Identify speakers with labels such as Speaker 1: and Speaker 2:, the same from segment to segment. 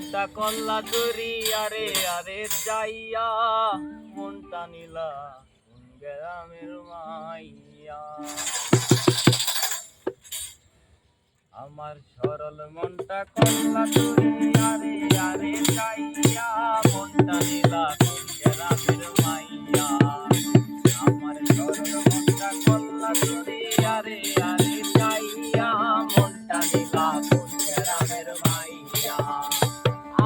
Speaker 1: কল্লা চুরি আরে আরে যাইয়া মনটা নিলা কোন গ্রামের মাইয়া। আমার সরল মনটা কল্লা চুরি আরে আরে যাইয়া মনটা নিলা কোন গ্রামের মাইয়া। আমার সরল মনটা কল্লা চুরি আরে আরে যাইয়া মনটা নিলা কোন গ্রামের মাইয়া।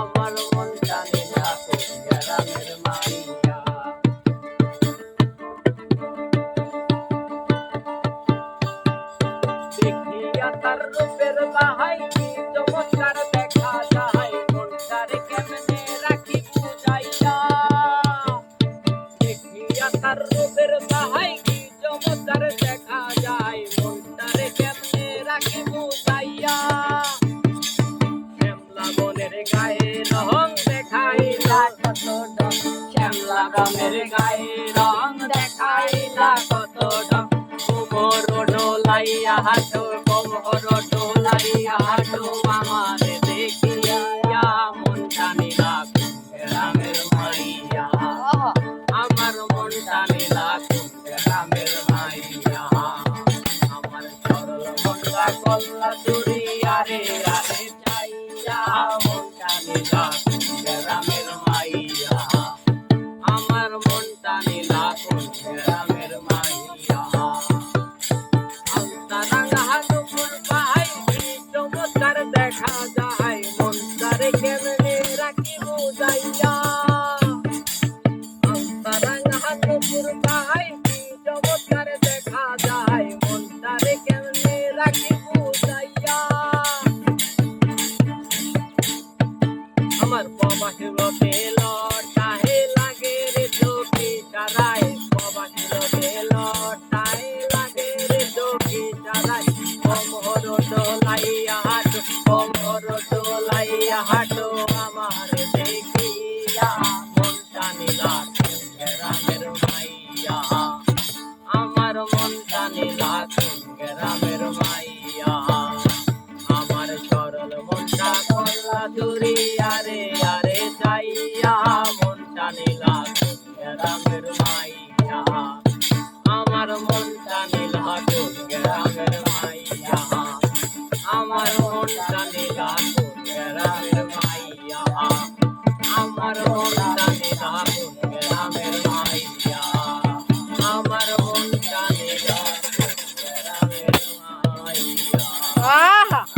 Speaker 1: আমার মনটা নিলা কোন গ্রামের মাইয়া। দেখিয়া তার রূপের বাহাই কি চমৎকার দেখা যায়, মনটারে কেমনে রাখি বুঝাইয়া। দেখিয়া তার রূপের বাহাই কি চমৎকার দেখা যায়, মনটারে কেমনে রাখি বুঝাইয়া। শ্যামলা বনের গায়ে রং দেখাইলা কত ঢং, শ্যামলা বনের গায়ে রং দেখাইলা কত ঢং। কোমর ডোলাইয়া হাঁটো, কোমর ডোলাইয়া হাঁটো, আমার দেখিয়া মনটা নিলা কোন গ্রামের মাইয়া। আমার মনটা নিলা কোন গ্রামের মাইয়া। আমার সরল মনটা কল্লা চুরি আরে আরে যাইয়া মনটা নিলা কোন গ্রামের মাইয়া। আমার মনটা নিলা কোন গ্রামের মাইয়া। চমৎকার দেখা যায়, মনটারে কেমনে রাখি বুঝাইয়া। চমৎকার দেখা যায়, মনটারে কেমনে রাখি বুঝাইয়া। আমার প্রবাসীর লটাহে লাগে রে চোখে সারায়, প্রবাসীর লটাহে লাগে রে চোখে সারায়। কোমর ডোলাইয়া হাঁটো, কোমর ডোলাইয়া হাঁটো, আমার দেখিয়া মনটা নিলা কোন গ্রামের মাইয়া। আমার মনটা নিলা কোন গ্রামের মাইয়া। আমার সরল মনটা কল্লা চুরি আরে আরে যাইয়া মনটা নিলা কোন গ্রামের মাইয়া। আমার মনটা নিলা কোন গ্রামের মাইয়া। আমার মনটা নিলা কোন গ্রামের মাইয়া। আমার মনটা নিলা কোন